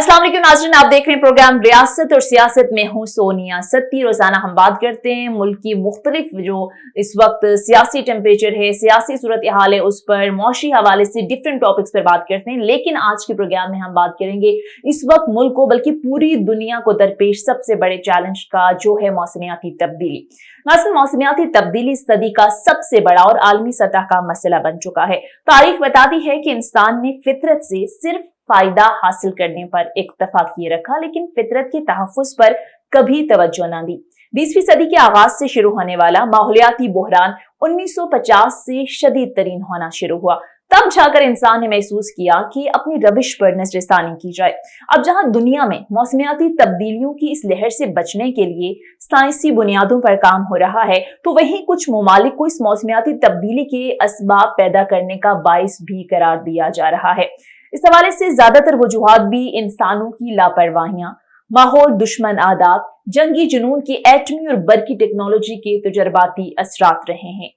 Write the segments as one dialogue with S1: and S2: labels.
S1: अस्सलाम वालेकुम नाज़रीन, आप देख रहे हैं प्रोग्राम रियासत और सियासत में हूं सोनिया सत्ती। रोजाना हम बात करते हैं मुल्क की मुख्तलिफ जो इस वक्त सियासी टेम्परेचर है, सियासी सूरत हाल है, उस पर मौशी हवाले से डिफरेंट टॉपिक्स पर बात करते हैं। लेकिन आज के प्रोग्राम में हम बात करेंगे इस वक्त मुल्क को बल्कि पूरी दुनिया को दरपेश सबसे बड़े चैलेंज का, जो है मौसमियाती तब्दीली। नाज़रीन, मौसमियाती तब्दीली सदी का सबसे बड़ा और आलमी सतह का मसला बन चुका है। तारीख बताती है कि इंसान ने फितरत से सिर्फ फायदा हासिल करने पर इक्तफा किए रखा, लेकिन फितरत के तहफ्फुज पर कभी तवज्जो न दी। 20वीं सदी के आगाज से शुरू होने वाला माहौलियाती बहरान 1950 से शदीद तरीन होना शुरू हुआ। तब जाकर इंसान ने महसूस किया कि अपनी रविश पर नजरसानी की जाए। अब जहां दुनिया में मौसमियाती तब्दीलियों की इस लहर से बचने के लिए साइंसी बुनियादों पर काम हो रहा है, तो वहीं कुछ ममालिक को इस मौसमियाती तब्दीली के असबाब पैदा करने का बाइस भी करार दिया जा रहा है। इस हवाले से ज्यादातर वजूहात भी इंसानों की लापरवाहियां, माहौल दुश्मन आदात, जंगी जुनून की एटमी और बरकी टेक्नोलॉजी के तजर्बाती असरात रहे हैं।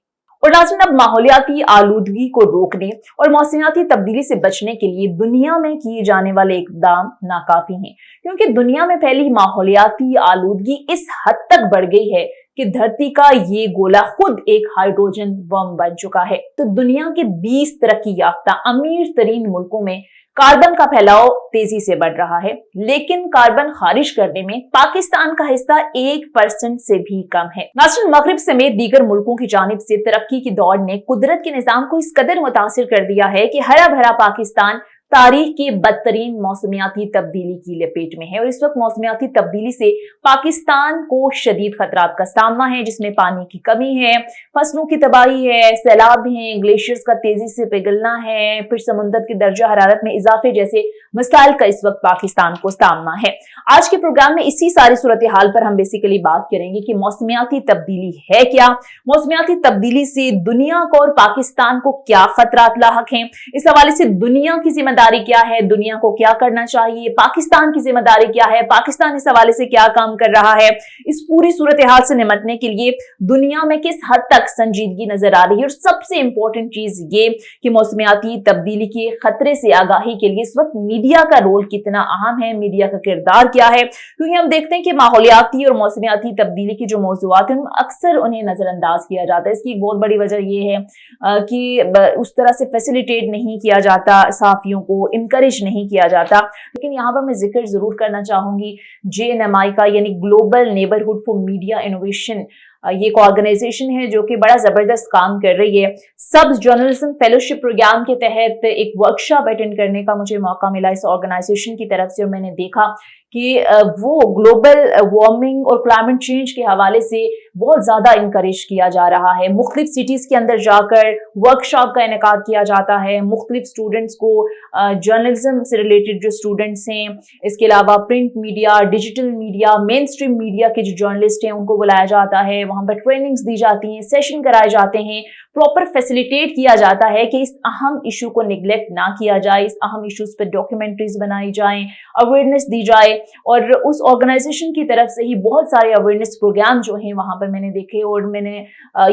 S1: और नाज़रीन, अब माहौलियाती आलूदगी को रोकने और मौसमियाती तब्दीली से बचने के लिए दुनिया में किए जाने वाले इकदाम नाकाफी हैं, क्योंकि दुनिया में फैली माहौलियाती आलूदगी इस हद तक बढ़ गई है कि धरती का ये गोला खुद एक हाइड्रोजन बम बन चुका है। तो दुनिया के 20 तरक्की याफ्ता अमीर तरीन मुल्कों में कार्बन का फैलाव तेजी से बढ़ रहा है, लेकिन कार्बन खारिज करने में पाकिस्तान का हिस्सा 1% से भी कम है। नाज़रीन, मगरिब समेत दीगर मुल्कों की जानिब से तरक्की की दौड़ ने कुदरत के निजाम को इस कदर मुतासिर कर दिया है कि हरा भरा पाकिस्तान तारीख की बदतरीन मौसमियाती तब्दीली की लपेट में है। और इस वक्त मौसमियाती तब्दीली से पाकिस्तान को शदीद खतरात का सामना है, जिसमें पानी की कमी है, फसलों की तबाही है, सैलाब है, ग्लेशियर्स का तेजी से पिघलना है, फिर समुद्र की दर्जा हरारत में इजाफे जैसे मसाइल का इस वक्त पाकिस्तान को सामना है। आज के प्रोग्राम में इसी सारी सूरत हाल पर हम बेसिकली बात करेंगे कि मौसमियाती तब्दीली है क्या, मौसमियाती तब्दीली से दुनिया को और पाकिस्तान को क्या खतरात लाहक हैं, इस हवाले से दुनिया की जिम्मेदारी क्या है, दुनिया को क्या करना चाहिए, पाकिस्तान की जिम्मेदारी क्या है, पाकिस्तान इस हवाले से क्या काम कर रहा है, इस पूरी सूरत हाल से निपटने के लिए दुनिया में किस हद तक संजीदगी नजर आ रही है। और सबसे इंपॉर्टेंट चीज ये कि मौसमियाती तब्दीली के खतरे से आगाही के लिए इस वक्त मीडिया का रोल कितना अहम है, मीडिया का किरदार क्या है, क्योंकि हम देखते हैं कि माहौलियाती और मौसमियाती तब्दीली की जो मौजूआत हैं अक्सर उन्हें नजरअंदाज किया जाता है। इसकी एक बहुत बड़ी वजह यह है कि उस तरह से फैसिलिटेट नहीं किया जाता, सहाफियों को इनकरेज नहीं किया जाता। लेकिन यहाँ पर मैं जिक्र जरूर करना चाहूंगी JNMI का, यानी global neighbourhood for media innovation. ये एक ऑर्गेनाइजेशन है जो कि बड़ा जबरदस्त काम कर रही है। सब जर्नलिज्म फेलोशिप प्रोग्राम के तहत एक वर्कशॉप अटेंड करने का मुझे मौका मिला इस ऑर्गेनाइजेशन की तरफ से, और मैंने देखा कि वो ग्लोबल वार्मिंग और क्लाइमेट चेंज के हवाले से बहुत ज्यादा इंकरेज किया जा रहा है। मुख्तलिफ सिटीज के अंदर जाकर वर्कशॉप का इनेकाद किया जाता है। मुख्तलिफ स्टूडेंट्स को, जर्नलिज्म से रिलेटेड जो स्टूडेंट्स हैं, इसके अलावा print media, digital media, main stream media के जो जर्नलिस्ट हैं, उनको बुलाया जाता है, वहां पर ट्रेनिंग्स दी जाती हैं, सेशन कराए जाते हैं, प्रॉपर फैसिलिटेट किया जाता है कि इस अहम इशू को निगलेक्ट ना किया जाए, इस अहम इश्यूज पर डॉक्यूमेंट्रीज बनाई जाएं, अवेयरनेस दी जाए। और उस ऑर्गेनाइजेशन की तरफ से ही बहुत सारे अवेयरनेस प्रोग्राम जो हैं वहां पर मैंने देखे, और मैंने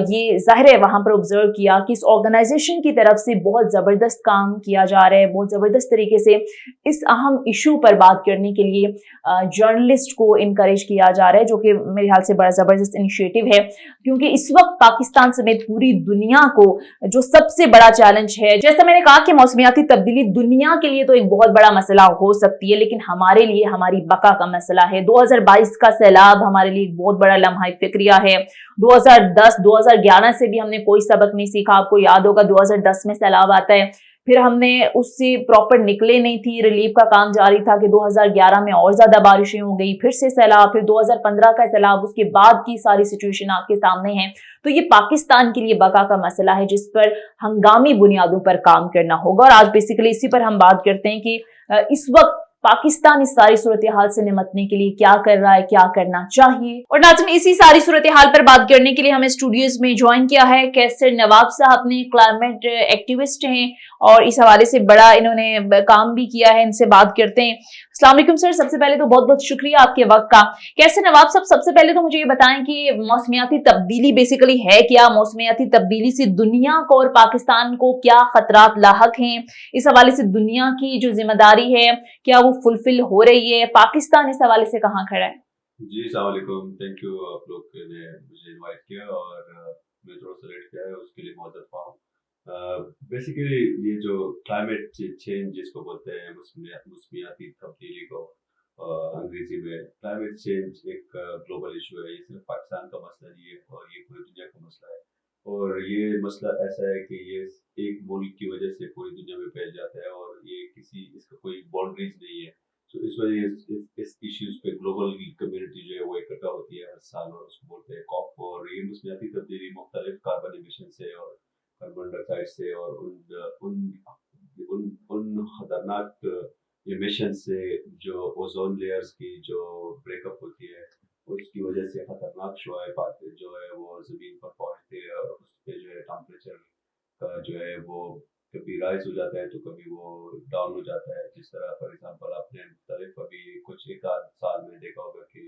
S1: ये जाहिर है वहां पर ऑब्जर्व किया कि इस ऑर्गेनाइजेशन की तरफ से बहुत जबरदस्त काम किया जा रहा है, बहुत जबरदस्त तरीके से इस अहम इशू पर बात करने के लिए जर्नलिस्ट को इनकरेज किया जा रहा है, जो कि मेरे ख्याल से बड़ा जबरदस्त इनिशिएटिव है। क्योंकि इस वक्त पाकिस्तान समेत पूरी दुनिया को जो सबसे बड़ा चैलेंज है, जैसा मैंने कहा कि मौसमियाती तब्दीली दुनिया के लिए तो एक बहुत बड़ा मसला हो सकती है, लेकिन हमारे लिए हमारी बका का मसला है। 2022 का सैलाब हमारे लिए एक बहुत बड़ा लम्हा फिक्रिया है। 2010 2011 से भी हमने कोई सबक नहीं सीखा। आपको याद होगा 2010 में सैलाब आता है, फिर हमने उससे प्रॉपर निकले नहीं थी, रिलीफ का काम जारी था कि 2011 में और ज्यादा बारिशें हो गई, फिर से सैलाब, फिर 2015 का सैलाब, उसके बाद की सारी सिचुएशन आपके सामने है। तो ये पाकिस्तान के लिए बका का मसला है, जिस पर हंगामी बुनियादों पर काम करना होगा। और आज बेसिकली इसी पर हम बात करते हैं कि इस वक्त पाकिस्तान इस सारी सूरत हाल से निपटने के लिए क्या कर रहा है, क्या करना चाहिए। और नाज़रीन, इसी सारी सूरत हाल पर बात करने के लिए हमें स्टूडियोज में ज्वाइन किया है कैसर नवाब साहब ने। क्लाइमेट एक्टिविस्ट हैं और इस हवाले से बड़ा इन्होंने काम भी किया है। इनसे बात करते हैं। अस्सलाम वालेकुम सर, सबसे पहले तो बहुत बहुत शुक्रिया आपके वक्त का। कैसे नवाब साहब, सबसे पहले तो मुझे ये बताएं कि मौसमियाती तब्दीली बेसिकली है क्या, मौसमियाती तब्दीली से दुनिया को और पाकिस्तान को क्या खतरात लाहक हैं, इस हवाले से दुनिया की जो जिम्मेदारी है क्या वो फुलफिल हो रही है, पाकिस्तान इस हवाले से कहाँ खड़ा है?
S2: जी अस्सलाम वालेकुम, थैंक यू आप लोग ने मुझे इनवाइट किया और मैं थोड़ा सा लेट किया है उसके लिए बहुत ज़्यादा हूँ। बेसिकली ये जो क्लाइमेट चेंज जिसको बोलते हैं मौसमियाती तब्दीली को अंग्रेजी में, क्लाइमेट चेंज एक ग्लोबल इशू है। ये सिर्फ पाकिस्तान का मसला नहीं है और ये पूरी दुनिया का मसला है। और ये मसला ऐसा है कि ये एक मुल्क की वजह से पूरी दुनिया में फैल जाता है और ये किसी इसका कोई बाउंड्रीज नहीं है। तो इस वजह इस इश्यूज पे ग्लोबल कम्युनिटी जो है वो इकट्ठा होती है हर साल और उसको बोलते हैं कॉप। और ये मौसमियाती तब्दीली मुख्तलिफ कार्बन एमिशन से और कार्बन डाइऑक्साइड से और उन उन उन खतरनाक एमिशन से जो ओजोन लेयर्स की जो ब्रेकअप होती है उसकी वजह से खतरनाक शुआए जो है वो जमीन पर पहुंचते हैं और उस पे जो है टेम्परेचर का जो है वो कभी राइज हो जाता है तो कभी वो डाउन हो जाता है। जिस तरह फॉर एग्जांपल आपने मुख्तलिफ अभी कुछ एक आध साल में देखा होगा कि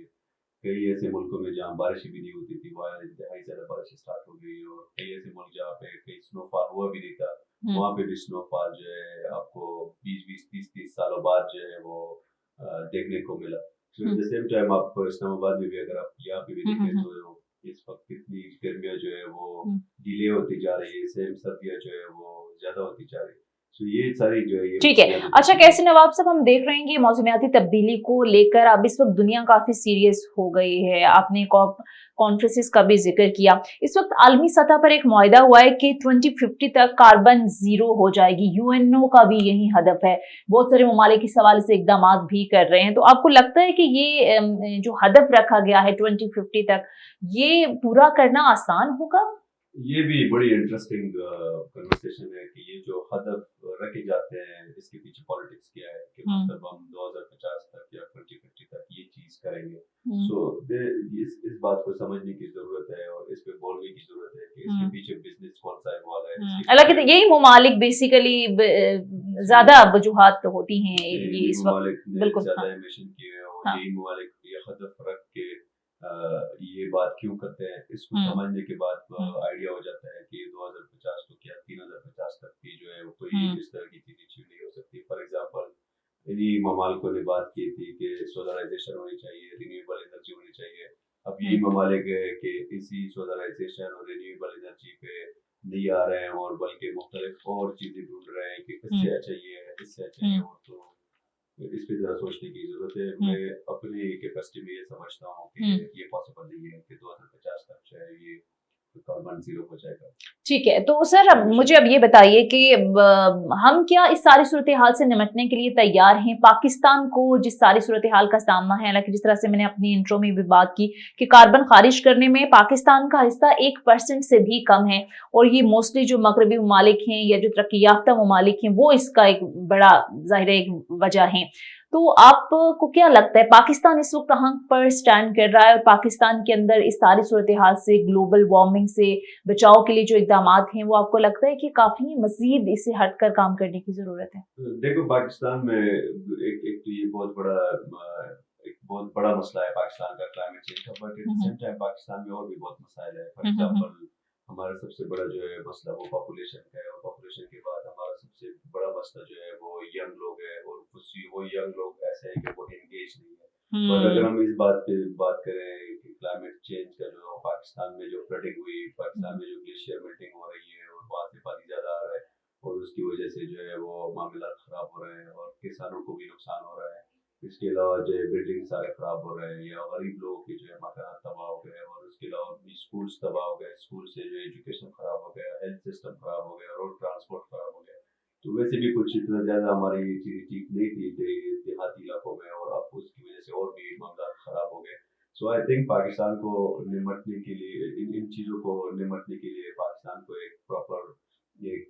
S2: कई ऐसे मुल्कों में जहाँ बारिश भी नहीं होती थी वहाँ इंतहाई ज्यादा बारिश स्टार्ट हो गई और कई ऐसे मुल्क जहाँ पे कहीं स्नोफॉल हुआ भी नहीं था वहाँ पे भी स्नोफॉल जो है आपको 20-20 30-30 सालों बाद जो है वो देखने को मिला। द सेम टाइम आप इस्लामाबाद में भी अगर आप यहाँ पे भी देखें तो इस वक्त कितनी गर्मियाँ जो है वो डिले होती जा रही है, सेम सर्दियाँ जो है वो ज्यादा होती जा रही है। तो ये सारी जो है ये
S1: ठीक है। अच्छा, कैसे नवाब साहब, हम देख रहे हैं कि मौसमियाती तब्दीली को लेकर अब इस वक्त दुनिया काफी सीरियस हो गई है। आपने कॉप कॉन्फ्रेंसेस का भी जिक्र किया। इस वक्त आलमी सतह पर एक मुआहदा हुआ है कि 2050 तक कार्बन जीरो हो जाएगी। यूएनओ का भी यही हदफ है। बहुत सारे ममालिक इस हवाले से इकदाम भी कर रहे हैं। तो आपको लगता है कि ये जो हदफ रखा गया है 2050 तक, ये पूरा करना आसान होगा?
S2: ये भी बड़ी इंटरेस्टिंग कन्वर्सेशन है कि ये जो हदफ रखे जाते हैं इसके पीछे पॉलिटिक्स क्या है कि मतलब हम 2050 तक या 2050 तक ये चीज करेंगे। सो इस बात को समझने की जरूरत है और इस पे बोलने की जरूरत है कि इसके पीछे बिजनेस कौन सा इन्वॉल्व है।
S1: हालांकि यही ममालिक बेसिकली ज्यादा वजूहात होती हैं ये इस वक्त।
S2: ममालिक ने
S1: बिल्कुल,
S2: ज्यादा
S1: हाँ।
S2: एमिशन किए हैं और
S1: हाँ।
S2: यही ममालिक ये हदफ रख के ये बात क्यों करते हैं इसको समझने के बाद आइडिया हो जाता है कि 2050 तो क्या 3050 तक की जो है वो कोई इस तरह की चीज अचीव नहीं हो सकती। फॉर एग्जांपल इन्हीं ममालिकों ने बात की थी कि सोलराइजेशन होनी चाहिए, रिन्यूएबल एनर्जी होनी चाहिए। अब यही ममालिक है कि इसी सोलराइजेशन और रिन्यूएबल एनर्जी पे नहीं आ रहे हैं और बल्कि मुख्तलिफ और चीजें ढूंढ रहे हैं कि इससे अच्छा ये है इससे अच्छा ये हो। तो इस पे जरा सोचने की जरूरत है। मैं अपनी कैपेसिटी में ये समझता हूँ कि ये पॉसिबल नहीं है कि 2050 तक जो है ये कार्बन जीरो हो जाएगा।
S1: ठीक है, तो सर अब मुझे अब ये बताइए कि हम क्या इस सारी सूरत हाल से निपटने के लिए तैयार हैं? पाकिस्तान को जिस सारी सूरत हाल का सामना है, हालांकि जिस तरह से मैंने अपनी इंट्रो में भी बात की कि कार्बन खारिज करने में पाकिस्तान का हिस्सा 1% से भी कम है और ये मोस्टली जो मगरबी ममालिक हैं या जो तरक्की याफ्ता ममालिक हैं वो इसका एक बड़ा जाहिर एक वजह है। तो आपको क्या लगता है पाकिस्तान इस वक्त कहाँ पर स्टैंड कर रहा है और पाकिस्तान के अंदर इस सारी सूरत हाल से, ग्लोबल वार्मिंग से बचाव के लिए जो इकदाम हैं वो आपको लगता है कि काफी मजीद इसे हटकर काम करने की जरूरत है?
S2: देखो पाकिस्तान में एक तो ये एक बहुत बड़ा मसला है पाकिस्तान का क्लाइमेट चेंज का। But at the same time Pakistan में और भी बहुत मसाइल है। फॉर एग्जांपल हमारा सबसे बड़ा जो है मसला वो पॉपुलेशन का है और पॉपुलेशन के बाद हमारा सबसे बड़ा मसला जो है वो यंग लोग है और वो यंग लोग ऐसे हैं कि वो एंगेज नहीं है। और अगर हम इस बात पे बात करें कि क्लाइमेट चेंज का जो पाकिस्तान में जो फ्लडिंग हुई, पाकिस्तान में जो ग्लेशियर मेल्टिंग हो रही है और वहाँ से पानी ज्यादा आ रहा है और उसकी वजह से जो है वो मामला खराब हो रहे हैं और किसानों को भी नुकसान हो रहा है। इसके अलावा जो है बिल्डिंग सारे खराब हो रहे हैं या गरीब लोगों के जो है मकान तबाह हो गए और उसके अलावा स्कूल्स तबाह हो गए, स्कूल से जो एजुकेशन खराब हो गया, हेल्थ सिस्टम खराब हो गया, रोड ट्रांसपोर्ट खराब हो गया। तो वैसे भी कुछ इतना ज्यादा हमारी चीजें ठीक नहीं थी देहाती इलाकों में और अब उसकी वजह से और भी मामला खराब हो गए। सो आई थिंक पाकिस्तान को निमटने के लिए इन चीजों को निमटने के लिए पाकिस्तान को एक प्रॉपर एक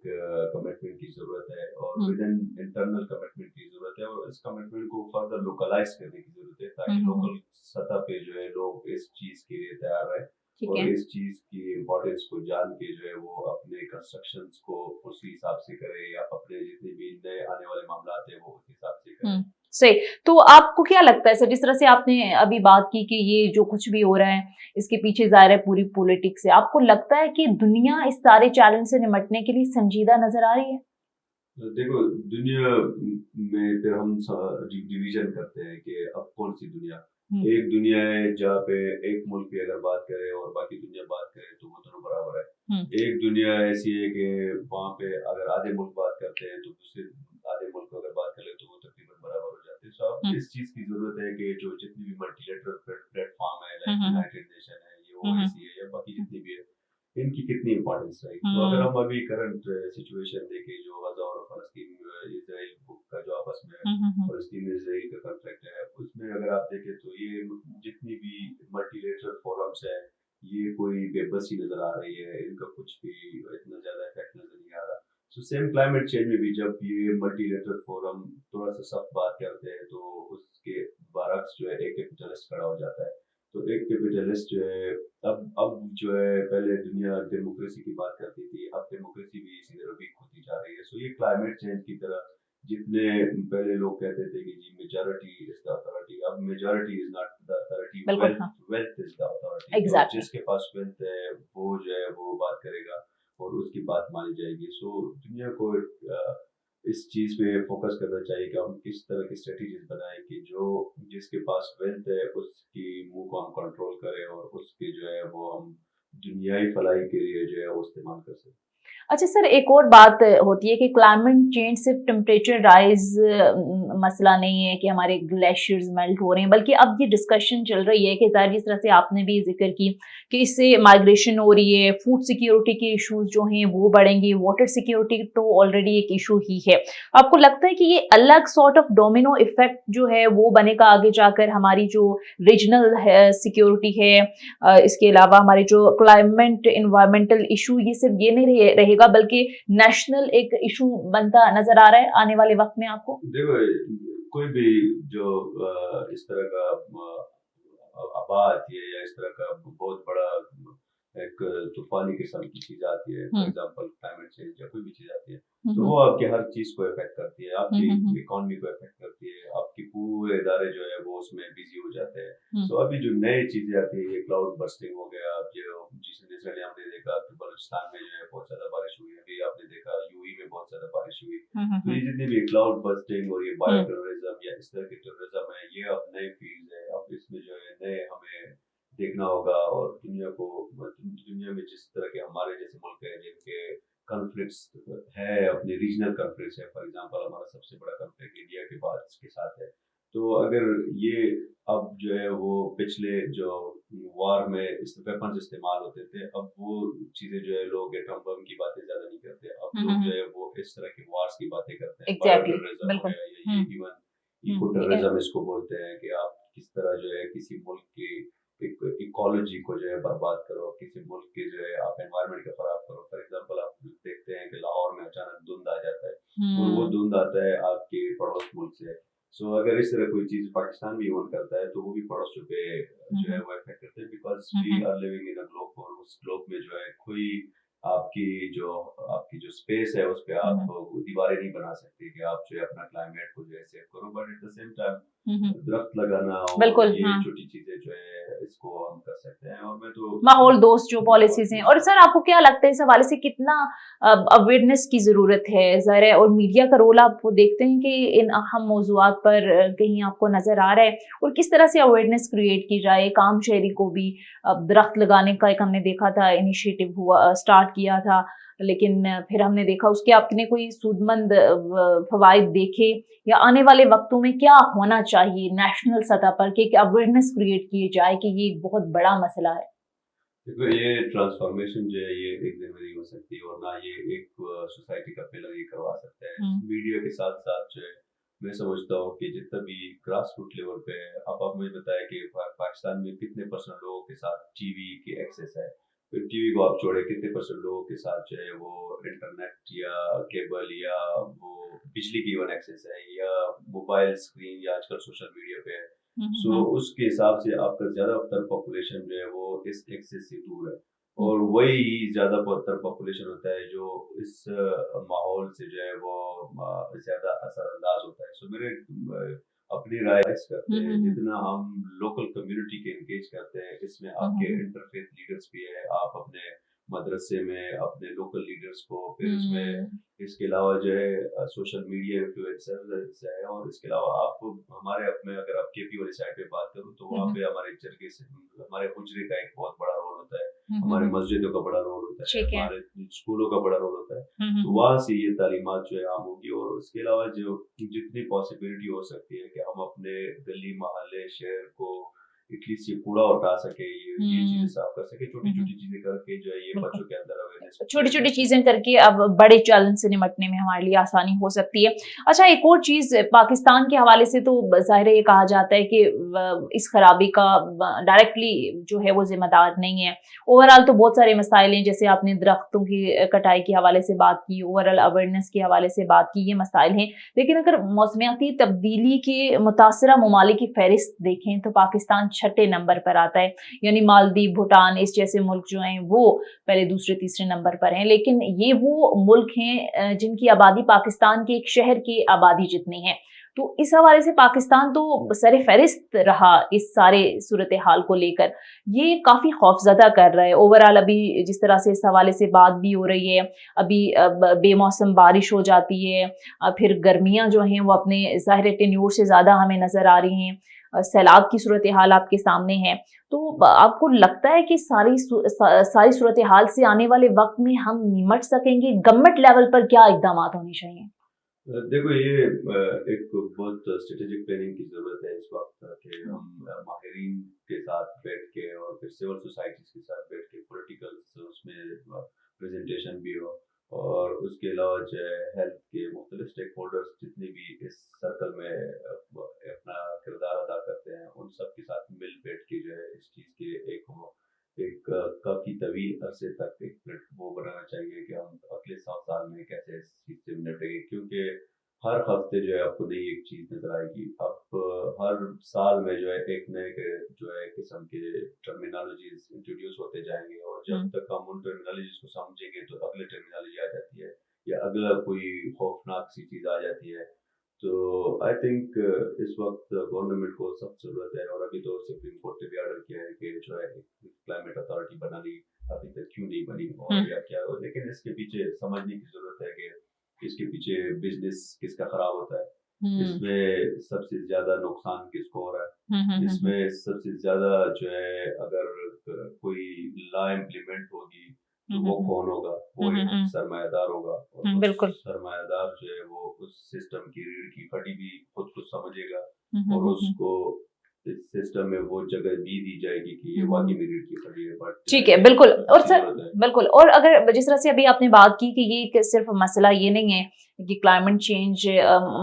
S2: कमिटमेंट की जरूरत है और विद इन इंटरनल कमिटमेंट की जरूरत है और इस कमिटमेंट को फर्दर लोकलाइज करने की जरूरत है ताकि लोकल सतह पे जो है लोग इस चीज के लिए तैयार रहे और इस चीज की इम्पोर्टेंस को जान के जो है वो अपने कंस्ट्रक्शंस को उसी हिसाब से करे या अपने जितने भी नए आने वाले मामला हैं वो उस हिसाब से करे।
S1: सही। तो आपको क्या लगता है सर, जिस तरह से आपने अभी बात की कि ये जो कुछ भी हो रहा है इसके पीछे ज़ाहिर है पूरी पॉलिटिक्स है, आपको लगता है कि दुनिया इस सारे चैलेंज से निपटने के लिए संजीदा नजर आ रही है?
S2: देखो, दुनिया में फिर हम डिवीजन करते हैं कि अब कौन सी दुनिया। एक दुनिया है जहाँ पे एक मुल्क की अगर बात करें और बाकी दुनिया बात करे तो वो दोनों बराबर है। एक दुनिया ऐसी है कि वहाँ पे अगर आधे मुल्क बात करते हैं तो दूसरे आधे मुल्क को अगर बात करें तो वो तकरीबन बराबर हो जाते हैं। तो अब इस चीज की जरूरत है कि जो जितनी भी मल्टीलेटरल प्लेटफॉर्म है, लाइक यूनाइटेड नेशन है, ये ओआईसी है या बाकी जितनी भी है, इनकी कितनी इंपॉर्टेंस रहेगी। तो अगर हम अभी करंट सिचुएशन देखें, जो गजा और फलस्तीन इसराइल का जो आपस में फलस्तीन इसराइल का कॉन्फ्लिक्ट है, उसमें अगर आप देखें तो ये जितनी भी मल्टीलेटरल फोरम्स है, ये कोई बेबसी नजर आ रही है, इनका कुछ भी इतना ज्यादा इफेक्ट नजर नहीं आ रहा। सो सेम क्लाइमेट चेंज में भी जब ये मल्टीलेटरल फोरम थोड़ा सा सख्त बात करते हैं तो उसके बरक्स जो है एक कैपिटलिस्ट खड़ा हो जाता है। तो एक कैपिटलिस्ट जो है, अब जो है, पहले दुनिया डेमोक्रेसी की बात करती थी, अब डेमोक्रेसी भी इसी तरह वीक होती जा रही है। सो ये क्लाइमेट चेंज की तरह, जितने पहले लोग कहते थे कि जी मेजॉरिटी इज द अथॉरिटी, अब majority is not the authority,
S1: बिल्कुल, हाँ,
S2: वेल्थ इज द अथॉरिटी। तो
S1: एग्जैक्टली।
S2: जिसके पास वेल्थ है वो जो है वो बात करेगा और उसकी बात मानी जाएगी। सो दुनिया को इस चीज पे फोकस करना चाहिए कि हम किस तरह की स्ट्रेटेजीज बनाएं कि जो जिसके पास वेल्थ है उसकी मुंह को हम कंट्रोल करें और उसके जो है वो हम दुनियाई भलाई के लिए जो है वो इस्तेमाल कर सकें।
S1: अच्छा सर, एक और बात होती है कि क्लाइमेट चेंज सिर्फ टेम्परेचर राइज मसला नहीं है कि हमारे ग्लेशियर्स मेल्ट हो रहे हैं, बल्कि अब ये डिस्कशन चल रही है कि ज़ाहिर जिस तरह से आपने भी जिक्र की कि इससे माइग्रेशन हो रही है, फूड सिक्योरिटी के इश्यूज जो हैं वो बढ़ेंगे, वाटर सिक्योरिटी तो ऑलरेडी एक इशू ही है। आपको लगता है कि ये अलग सॉर्ट ऑफ डोमिनो इफेक्ट जो है वो बनेगा आगे जाकर, हमारी जो रीजनल सिक्योरिटी है, इसके अलावा हमारे जो क्लाइमेट इन्वायरमेंटल इशू, ये सिर्फ ये नहीं रहेगा बल्कि नेशनल एक इशू बनता नजर आ रहा है आने वाले वक्त में आपको?
S2: देखो, कोई भी जो इस तरह का आबा आती है या इस तरह का बहुत बड़ा एक तूफानी किस्म की चीज आती है, फॉर एग्जांपल क्लाइमेट चेंज या कोई भी चीज आती है, तो वो आपके हर चीज को इफेक्ट करती है, आपकी इकोनॉमी को इफेक्ट करती है, आपके पूरे इदारे जो है वो उसमें बिजी हो जाते हैं। सो अभी जो नई चीजें आती है, ये क्लाउड बर्स्टिंग हो गया, जो जिसने हमने देखा कि बलूचिस्तान में जो है बहुत ज्यादा बारिश हुई, अभी आपने देखा यूएई में बहुत ज्यादा बारिश हुई। तो ये जितनी भी क्लाउड बर्स्टिंग और ये बायो टेररिज्म या इस तरह के टेररिज्म है, ये अब नए फील्ड है, अब इसमें जो है नए हमें देखना होगा। और दुनिया में जिस तरह के हमारे जैसे मुल्क है जिनके कॉन्फ्लिक्ट्स है, अपने रीजनल कॉन्फ्लिक्ट्स है, फॉर एग्जांपल हमारा सबसे बड़ा कॉन्फ्लिक्ट इंडिया के बाद के साथ है। तो अगर ये अब जो है वो पिछले जो वार में इस वेपन्स इस्तेमाल होते थे, अब वो चीजें जो है लोग एटम बम की बातें ज्यादा नहीं करते, अब लोग जो है वो इस तरह के वार्स की बातें करते हैं, बायो टेररिज्म हो गया, या ये इवन इको टेररिज्म इसको बोलते हैं कि आप किस तरह जो है किसी मुल्क की एक इकोलॉजी को जो है बर्बाद करो, किसी मुल्क की जो है आप एनवायरनमेंट को खराब करो। फॉर एग्जांपल आप देखते हैं कि लाहौर में अचानक धुंध आ जाता है और वो धुंध आता है आपके पड़ोस मुल्क से। सो अगर इस तरह कोई चीज पाकिस्तान भी वन करता है तो वो भी पड़ोसियों पे जो है वो इफेक्ट करते हैं, because we are living in a globe, और उस ग्लोब में जो है कोई आपकी जो स्पेस है उस पर आप दीवारें नहीं बना सकते कि आप जो है अपना क्लाइमेट को जो है सेव करो, but at the same time दरख्त लगाना और ये छोटी चीजें जो है इसको हम कर सकते हैं। और मैं तो
S1: माहौल दोस्त जो पॉलिसीज हैं। और सर आपको क्या लगता है इस हवाले से कितना अवेयरनेस की जरूरत है ज़ाहिर है, और मीडिया का रोल आप देखते हैं कि इन अहम मौजूआत पर कहीं आपको नजर आ रहा है, और किस तरह से अवेयरनेस क्रिएट की जाए? काम शहरी को भी दरख्त लगाने का एक हमने देखा था इनिशिएटिव हुआ, स्टार्ट किया था, लेकिन फिर हमने देखा उसके आपने कोई सूदमंद फवाइद देखे, या आने वाले वक्तों में क्या होना चाहिए नेशनल सतह पर कि अवेयरनेस क्रिएट की जाए कि ये एक बहुत बड़ा मसला है?
S2: देखो, ये ट्रांसफॉर्मेशन जो है ये एक दिन में नहीं हो सकती, और ना ये एक सोसाइटी का पिलर ये करवा सकता है। मीडिया के साथ साथ जो है मैं समझता हूँ कि जितना भी ग्रास रूट लेवल पे है, अब आप मुझे बताया कि पाकिस्तान में कितने परसेंट लोगों के साथ टीवी की एक्सेस है, फिर टीवी को आप छोड़े कितने परसेंट लोगों के साथ जो है वो इंटरनेट या केबल या वो बिजली की इवन एक्सेस है, या मोबाइल स्क्रीन या आजकल सोशल मीडिया पे है। सो उसके हिसाब से आपका ज्यादातर पॉपुलेशन जो है वो इस एक्सेस से दूर है, और वही ज्यादातर पॉपुलेशन होता है जो इस माहौल से जो है वो ज्यादा असरअंदाज होता है। सो मेरे अपनी राय करते हैं,
S1: हम्म।
S2: जितना हम लोकल कम्युनिटी के एंगेज करते हैं, इसमें आपके इंटरफेथ लीडर्स भी है, आप अपने मदरसे में अपने लोकल लीडर्स को, फिर उसमें इसके अलावा जो है सोशल मीडिया इन्फ्लुएंसर्स है, और इसके अलावा आप हमारे अपने, अगर आप केपी वाली साइड पे बात करूँ तो वहाँ पे हमारे जरगे से हमारे हुजरे का एक बहुत बड़ा रोल होता है, हमारे मस्जिदों का बड़ा रोल होता है, हमारे स्कूलों का बड़ा रोल होता है। तो वहाँ से ये तालीमात जो है आम होगी, और उसके अलावा जो जितनी पॉसिबिलिटी हो सकती है कि हम अपने गली मोहल्ले शहर को एटलीस्ट ये कूड़ा उठा सके, ये चीजें साफ कर सके, छोटी छोटी चीजें करके जो है ये बच्चों के अंदर अवेयरनेस,
S1: छोटी छोटी चीजें करके अब बड़े चैलेंज से निपटने में हमारे लिए आसानी हो सकती है। अच्छा, एक और चीज पाकिस्तान के हवाले से तो जाहिर है ये कहा जाता है कि इस खराबी का डायरेक्टली जो है वो जिम्मेदार नहीं है। ओवरऑल तो बहुत सारे मसाइल हैं, जैसे आपने दरख्तों की कटाई के हवाले से बात की, ओवरऑल अवेयरनेस के हवाले से बात की, ये मसाइल हैं। लेकिन अगर मौसमियाती तब्दीली के मुतासरा ममालिक की फहरिस्त देखें तो पाकिस्तान 6ठे नंबर पर आता है, यानी मालदीव, भूटान, इस जैसे मुल्क जो हैं वो पहले दूसरे तीसरे नंबर पर हैं। लेकिन ये वो मुल्क हैं जिनकी आबादी पाकिस्तान के एक शहर की आबादी जितनी है। तो इस हवाले से पाकिस्तान तो सरे फहरिस्त रहा इस सारे सूरत हाल को लेकर, ये काफी खौफजदा कर रहा है। ओवरऑल अभी जिस तरह से इस हवाले से बात भी हो रही है, अभी बेमौसम बारिश हो जाती है, फिर गर्मियां जो हैं वो अपने ज़ाहिर टेन्यूर से ज्यादा हमें नजर आ रही हैं, सैलाब की सूरत हाल आपके सामने है। तो आपको लगता है कि सारी सूरत हाल से आने वाले वक्त में हम निमट सकेंगे? गवर्नमेंट लेवल पर क्या इकदाम होने चाहिए?
S2: देखो, ये एक बहुत स्ट्रेटेजिक प्लानिंग की जरूरत है इस वक्त, कि हम माहिरीन के साथ बैठ के और फिर सिविल सोसाइटीज के साथ बैठ के पॉलिटिकल उसमें प्रेजेंटेशन भी हो, और उसके अलावा जो है हेल्थ के मुख्तलिफ स्टेक होल्डर्स जितने भी इस सर्कल में अपना किरदार अदा करते हैं, उन सब के साथ मिल बैठ के जो है इस चीज़ के एक काफ़ी तवील अरसे तक एक वो बनाना चाहिए कि हम अगले 7 साल में कैसे इस चीज़ से निपटेंगे, क्योंकि हर हफ्ते जो है आपको नई एक चीज़ नजर आएगी। अब हर साल में जो है एक नए जो है किस्म के टर्मिनोलॉजीज इंट्रोड्यूस होते जाएंगे, और जब तक हम उन टर्मिनोलॉजीज को समझेंगे तो अगले टर्मिनोलॉजी आ जाती है, या अगला कोई खौफनाक सी चीज़ आ जाती है। तो आई थिंक इस वक्त गवर्नमेंट को सख्त जरूरत है, और अभी तो सुप्रीम कोर्ट ने भी ऑर्डर किया है कि जो है क्लाइमेट अथॉरिटी बनानी, अभी तक क्यों नहीं बनी और या क्या हो, लेकिन इसके पीछे समझने की जरूरत है कि इसके पीछे बिजनेस किसका खराब होता है, इसमें सबसे ज्यादा नुकसान किसको हो रहा है, इसमें सबसे ज्यादा जो है अगर कोई लॉ इम्प्लीमेंट होगी तो वो कौन होगा, वो एक सरमायादार होगा, और
S1: बिल्कुल
S2: सरमायादार जो है वो उस सिस्टम की रीढ़ की हड्डी भी खुद को समझेगा, और उसको इस सिस्टम में वो जगह भी दी जाएगी कि ये वाकई में रीढ़ की हड्डी है। बट
S1: ठीक है, बिल्कुल। और सर बिल्कुल, और अगर जिस तरह से अभी आपने बात की कि ये सिर्फ मसला ये नहीं है कि क्लाइमेट चेंज,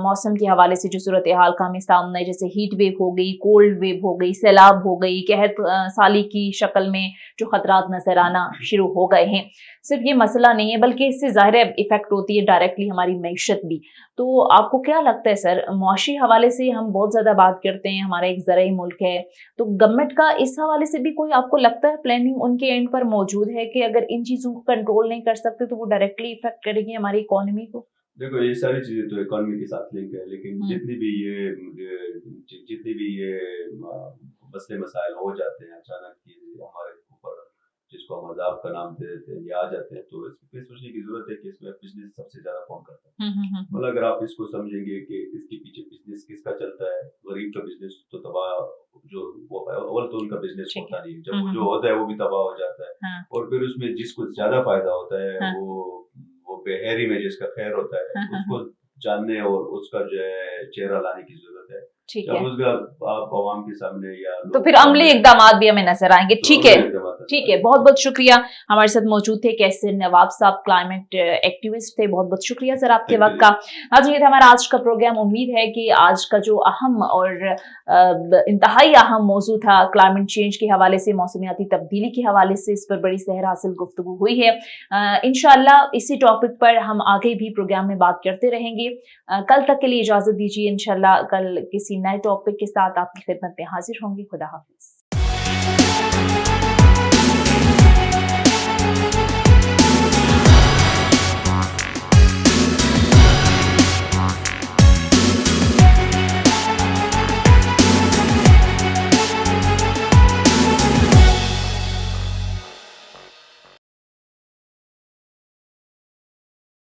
S1: मौसम के हवाले से जो सूरत हाल का हमें सामने है, जैसे हीट वेव हो गई, कोल्ड वेव हो गई, सैलाब हो गई, कहत साली की शक्ल में जो खतरात नजर आना शुरू हो गए हैं, सिर्फ ये मसला नहीं है बल्कि इससे ज़ाहिर इफेक्ट होती है डायरेक्टली हमारी मैशत भी। तो आपको क्या लगता है सर, मुआशी हवाले से हम बहुत ज़्यादा बात करते हैं, हमारा एक ज़राई मुल्क है, तो गवर्नमेंट का इस हवाले से भी कोई आपको लगता है प्लानिंग उनके एंड पर मौजूद है कि अगर इन चीज़ों को कंट्रोल नहीं कर सकते तो वो डायरेक्टली इफेक्ट करेगी हमारी इकोनॉमी को?
S2: देखो, ये सारी चीजें तो इकोनॉमी के साथ लिंक है, लेकिन जितनी भी ये मसले मसाइल हो जाते हैं अचानक कि हमारे ऊपर, जिसको हम अजाब का नाम दे देते हैं, ये आ जाते हैं, तो इसमें सोचने की जरूरत है कि इसमें बिजनेस सबसे ज्यादा कौन करता है। मतलब अगर आप इसको समझेंगे कि इसके पीछे बिजनेस किसका चलता है, गरीब का बिजनेस तो तबाह, जो अव्वल तो उनका बिजनेस होता नहीं है, जब वो जो होता है वो भी तबाह हो जाता है, और फिर उसमें जिसको ज्यादा फायदा होता है वो बेहरी में जिसका खैर होता है, उसको जानने और उसका जो है चेहरा लाने की जरूरत है।
S1: ठीक है,
S2: आप आवाम के सामने या
S1: तो फिर अमली इकदाम भी हमें नजर आएंगे। ठीक है, ठीक है, बहुत बहुत शुक्रिया। हमारे साथ मौजूद थे कैसर नवाब साहब, क्लाइमेट एक्टिविस्ट थे। बहुत बहुत शुक्रिया सर आपके वक्त का। आज ये था हमारा आज का प्रोग्राम। उम्मीद है कि आज का जो अहम और इंतहाई अहम मौजू था क्लाइमेट चेंज के हवाले से, मौसमियाती तब्दीली के हवाले से, इस पर बड़ी सहर हासिल गुफ्तगू हुई है। इंशाअल्लाह इसी टॉपिक पर हम आगे भी प्रोग्राम में बात करते रहेंगे। कल तक के लिए इजाजत दीजिए। इंशाअल्लाह कल किसी नए टॉपिक के साथ आपकी खिदमत में हाजिर होंगी। खुदा हाफिज।